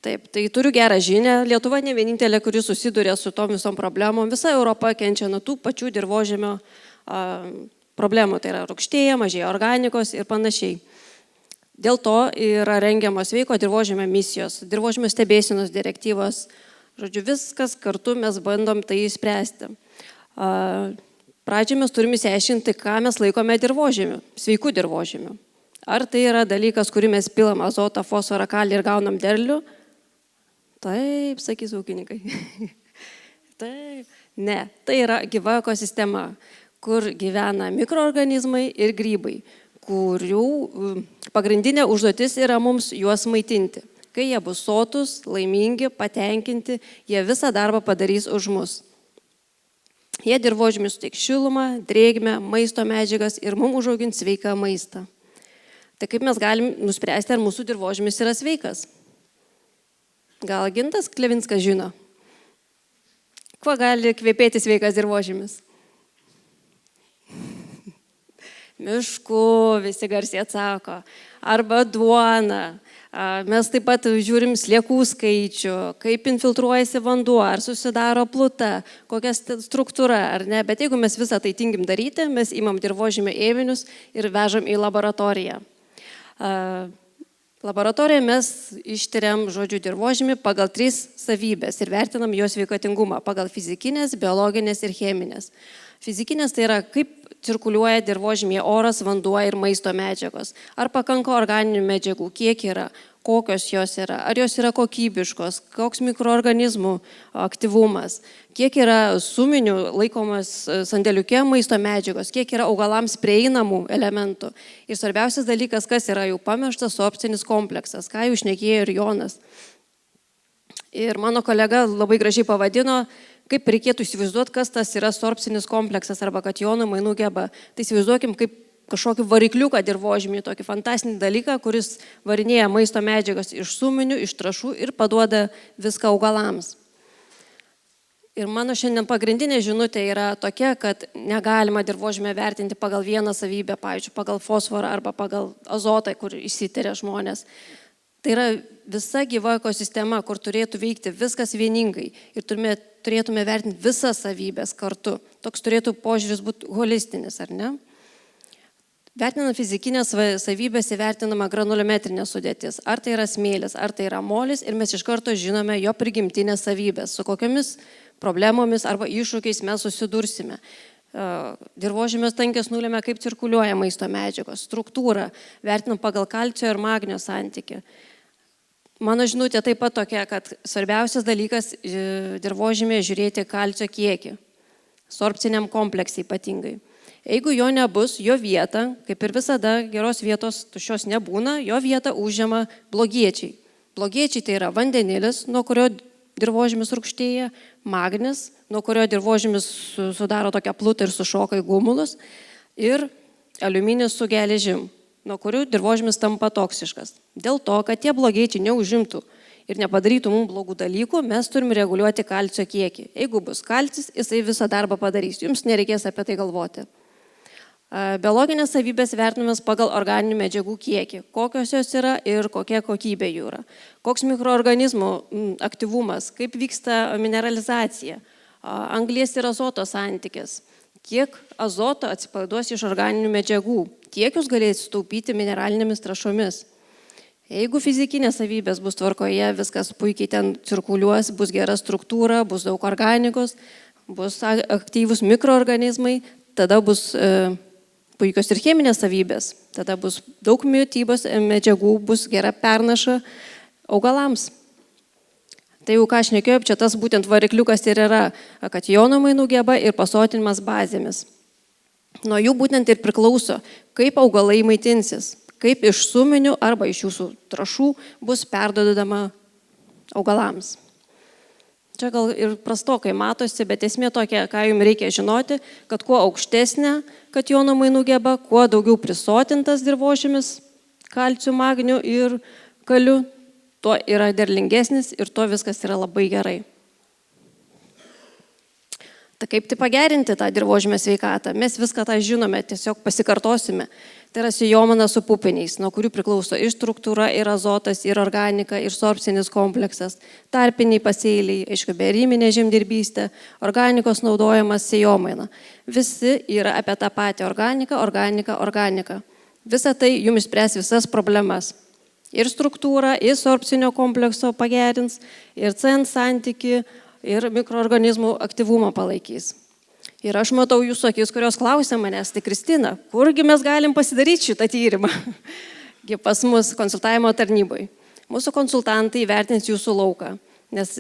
Taip, tai turiu gerą žinią. Lietuva ne vienintelė, kuri susiduria su tom visom problemom. Visa Europa kenčia nuo tų pačių dirvožemio problemų. Tai yra rūgštėja, mažėja organikos ir panašiai. Dėl to yra rengiamos sveiko dirvožemio misijos, dirvožemio stebėsenos direktyvos. Žodžiu, viskas kartu mes bandom tai spręsti. Pradžiai mes turime išsiaiškinti, ką mes laikome dirvožemiu, sveikų dirvožemiu. Ar tai yra dalykas, kurį mes pilam azotą, fosforą, kalį ir gaunam derlių? Taip, sakys ūkininkai. Taip. Ne, tai yra gyva ekosistema, kur gyvena mikroorganizmai ir grybai, kurių pagrindinė užduotis yra mums juos maitinti. Kai jie bus sotus, laimingi, patenkinti, jie visą darbą padarys už mus. Jie dirvožemiui suteiks šilumą, drėgmę, maisto medžiagas ir mums užaugins sveiką maistą. Tai kaip mes galim nuspręsti, ar mūsų dirvožemis yra sveikas? Gal Gintas Klevinskas žino? Kuo gali kvepėti sveikas dirvožemis? Mišku, visi garsiai atsako. Arba duona. Mes taip pat žiūrim sliekų skaičių, kaip infiltruojasi vanduo, ar susidaro pluta, kokia struktūra, ar ne. Bet jeigu mes visą tai tingim daryti, mes imam dirvožemio ėminius ir vežam į laboratoriją. Laboratorijoje mes ištiriam, žodžiu, dirvožemį pagal 3 savybės ir vertinam jo sveikatingumą pagal fizikinės, biologinės ir cheminės. Fizikinės tai yra, kaip cirkuliuoja dirvožemyje oras, vanduo ir maisto medžiagos. Ar pakanka organinių medžiagų, kiek yra, kokios jos yra, ar jos yra kokybiškos, koks mikroorganizmų aktyvumas, kiek yra suminių laikomas sandėliuke maisto medžiagos, kiek yra augalams prieinamų elementų. Ir svarbiausias dalykas, kas yra jau pamirštas sorbcinis kompleksas, ką jau šnekėjo ir Jonas. Ir mano kolega labai gražiai pavadino, kaip reikėtų įsivaizduoti, kas tas yra sorbcinis kompleksas arba kad Jonui mainų geba. Tai įsivaizduokim kaip kažkokį varikliuką dirvožemį, tokį fantastinį dalyką, kuris varinėja maisto medžiagas iš suminių, iš trąšų ir paduoda viską augalams. Ir mano šiandien pagrindinė žinutė yra tokia, kad negalima dirvožemę vertinti pagal vieną savybę, pavyzdžiui, pagal fosforą arba pagal azotą, kur išsitiria žmonės. Tai yra visa gyva ekosistema, kur turėtų veikti viskas vieningai ir turėtume vertinti visas savybės kartu. Toks turėtų požiūris būti holistinis, ar ne? Vertinant fizikinės savybės įvertinama granulometrinė sudėtis. Ar tai yra smėlis, ar tai yra molis ir mes iš karto žinome jo prigimtinės savybės, su kokiamis problemomis arba iššūkiais mes susidursime. Dirvožemės tankis nulėmė, kaip cirkuliuoja maisto medžiagos, struktūrą, vertinam pagal kalcio ir magnio santykį. Mano žinutė taip pat tokia, kad svarbiausias dalykas dirvožemėje žiūrėti kalcio kiekį, sorbciniam kompleksui ypatingai. Jeigu jo nebus, jo vieta, kaip ir visada, geros vietos tuščios nebūna, jo vietą užima blogiečiai. Blogiečiai tai yra vandenilis, nuo kurio dirvožemis rūgštėja, magnis, nuo kurio dirvožemis sudaro tokią plutą ir sušoka į gumulus, ir aliuminis su geležim, nuo kurių dirvožemis tampa toksiškas. Dėl to, kad tie blogiečiai neužimtų ir nepadarytų mums blogų dalykų, mes turim reguliuoti kalcio kiekį. Jeigu bus kalcis, jisai visą darbą padarys, jums nereikės apie tai galvoti. Biologinės savybės vertinamas pagal organinių medžiagų kiekį, kokios jos yra ir kokia kokybė jų yra. Koks mikroorganizmų aktyvumas, kaip vyksta mineralizacija, anglies ir azoto santykis, kiek azoto atsipalaiduos iš organinių medžiagų, tiek jūs galėsite sutaupyti mineralinėmis trąšomis. Jeigu fizikinės savybės bus tvarkoje, viskas puikiai ten cirkuliuos, bus gera struktūra, bus daug organikos, bus aktyvus mikroorganizmai, tada bus puikios ir cheminės savybės, tada bus daug mitybos medžiagų, bus gera pernaša augalams. Tai jau ką aš šnekėjau, čia tas būtent varikliukas ir yra kationų mainų geba ir pasotinimas bazėmis. Nuo jų būtent ir priklauso, kaip augalai maitinsis, kaip iš suminių arba iš jūsų trąšų bus perdodama augalams. Čia gal ir prastokai matosi, bet esmė tokia, ką jums reikia žinoti, kad kuo aukštesnė kationų mainų geba, kuo daugiau prisotintas dirvožemis kalciu, magniu ir kaliu, tuo yra derlingesnis ir tuo viskas yra labai gerai. Tai kaip tai pagerinti tą dirvožemio sveikatą? Mes viską tą žinome, tiesiog pasikartosime. Tai yra sėjomainos su pupiniais, nuo kurių priklauso ir struktūra, ir azotas, ir organika, ir sorpcinis kompleksas, tarpiniai pasėliai, aišku, beriminė žemdirbystė, organikos naudojimas, sėjomaina. Visi yra apie tą patį organika. Visa tai jums spręs visas problemas. Ir struktūrą, ir sorpcinio komplekso pagerins, ir CN santyki, ir mikroorganizmų aktyvumą palaikys. Ir aš matau jūsų akis, kurios klausia manęs, tai Kristina, kurgi mes galim pasidaryti šitą tyrimą? Pas mus konsultavimo tarnybai. Mūsų konsultantai vertins jūsų lauką, nes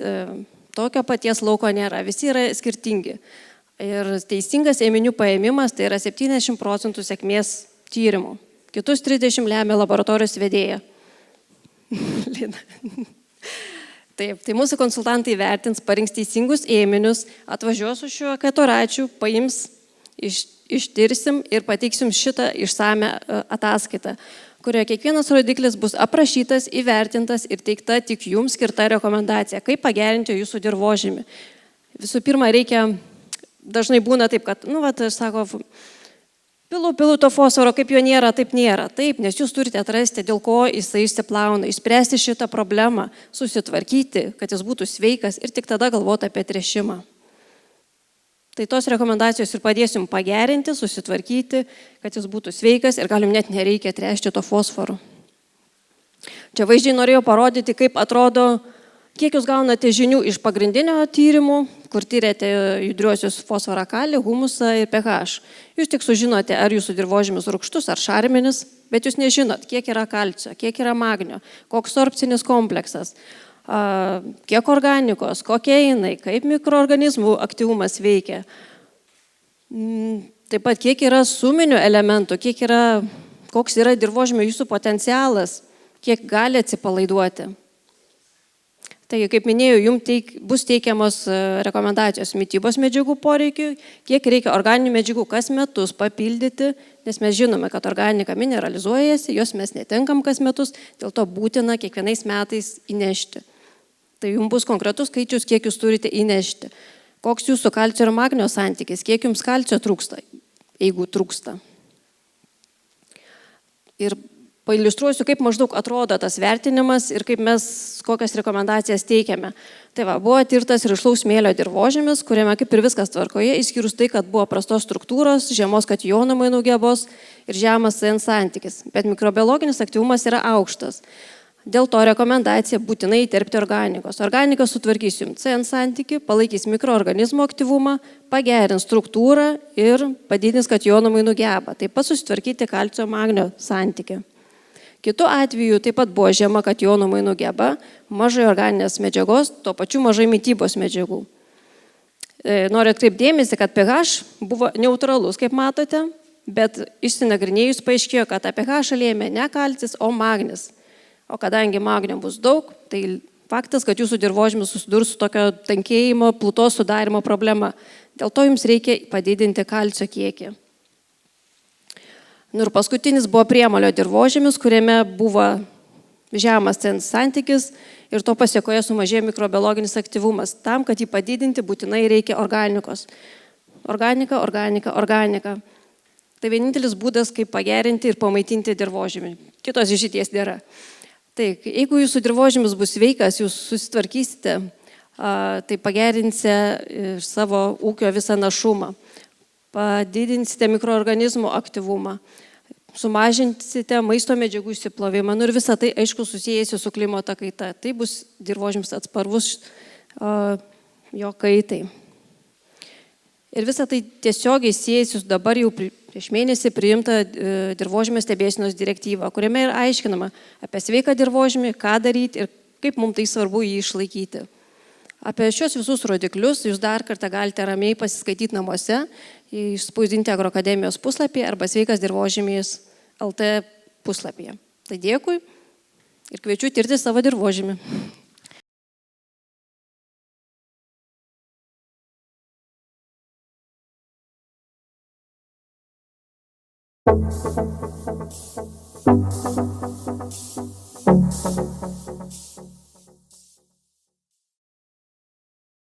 tokio paties lauko nėra, visi yra skirtingi. Ir teisingas ėminių paėmimas tai yra 70% sėkmės tyrimų. Kitus 30 lemia laboratorijos vedėja. Taip, tai mūsų konsultantai vertins, parinks teisingus ėminius, atvažiuos su šiuo keturračiu, paims, ištirsim ir pateiksim šitą išsame ataskaitą, kurioje kiekvienas rodiklis bus aprašytas, įvertintas ir teikta tik jums skirta rekomendacija, kaip pagerinti jūsų dirvožemį. Visų pirma, dažnai būna taip, kad, sako, pilu to fosforo, kaip jo nėra, taip nėra. Taip, nes jūs turite atrasti, dėl ko jisai išsiplauna, išspręsti šitą problemą, susitvarkyti, kad jis būtų sveikas ir tik tada galvoti apie tręšimą. Tai tos rekomendacijos ir padės jums pagerinti, susitvarkyti, kad jis būtų sveikas ir galim net nereikia tręšti to fosforo. Čia vaizdžiai norėjau parodyti, kaip atrodo, kiek jūs gaunate žinių iš pagrindinio tyrimų, kur tyrėte judriuosius fosforą, kalį, humusą ir pH. Jūs tik sužinote, ar jūsų dirvožemis rūgštus ar šarminis, bet jūs nežinot, kiek yra kalcio, kiek yra magnio, koks sorpcinis kompleksas, kiek organikos, kokie einai, kaip mikroorganizmų aktyvumas veikia. Taip pat, kiek yra suminių elementų, koks yra dirvožemio jūsų potencialas, kiek gali atsipalaiduoti. Taigi, kaip minėjau, jums bus teikiamos rekomendacijos mitybos medžiagų poreikiui, kiek reikia organinių medžiagų kas metus papildyti, nes mes žinome, kad organika mineralizuojasi, jos mes netenkam kas metus, dėl to būtina kiekvienais metais įnešti. Tai jums bus konkretus skaičius, kiek jūs turite įnešti. Koks jūsų kalcio ir magnio santykis, kiek jums kalcio trūksta, jeigu trūksta. Ir pailiustruosiu, kaip maždaug atrodo tas vertinimas ir kaip mes kokias rekomendacijas teikiame. Tai buvo tirtas rišlaus smėlio dirvožemis, kuriame kaip ir viskas tvarkoje, išskyrus tai, kad buvo prastos struktūros, žemos kationų mainų gebos ir žemas CN santykis. Bet mikrobiologinis aktyvumas yra aukštas. Dėl to rekomendacija būtinai įterpti organikos. Organika sutvarkys jums CN santykį, palaikys mikroorganizmo aktyvumą, pagerins struktūrą ir padidins kationų mainų gebą. Taip pat susitvarkyti kalcio magnio santykį. Kitu atveju taip pat buvo žema kationų mainų geba, mažai organinės medžiagos, tuo pačiu mažai mitybos medžiagų. Noriu atkreipti dėmesį, kad pH buvo neutralus, kaip matote, bet išsinagrinėjus paaiškėjo, kad pH lėmė ne kalcis, o magnis. O kadangi magnio bus daug, tai faktas, kad jūsų dirvožemis susidurs su tokio tankėjimo, plutos sudarimo problema. Dėl to jums reikia padidinti kalcio kiekį. Ir paskutinis buvo priemolio dirvožemis, kuriame buvo žemas CN santykis ir to pasiekoje sumažėjo mikrobiologinis aktyvumas. Tam, kad jį padidinti, būtinai reikia organikos. Organika. Tai vienintelis būdas, kaip pagerinti ir pamaitinti dirvožemį. Kitos išeities nėra. Tai jeigu jūsų dirvožemis bus sveikas, jūs susitvarkysite, tai pagerinsite savo ūkio visą našumą. Padidinsite mikroorganizmų aktyvumą, sumažinsite maisto medžiagų išsiplovimą ir visą tai, aišku, susijęsi su klimato kaita. Tai bus dirvožemis atsparus jo kaitai. Ir visą tai tiesiogiai siejasi su dabar jau prieš mėnesį priimta dirvožemio stebėsenos direktyva, kuriame yra aiškinama apie sveiką dirvožemį, ką daryti ir kaip mums tai svarbu jį išlaikyti. Apie šios visus rodiklius jūs dar kartą galite ramiai pasiskaityti namuose, išspausdinti Agroakademijos puslapyje arba sveikas dirvožemis LT puslapyje. Tai dėkui ir kviečiu tirti savo dirvožemį.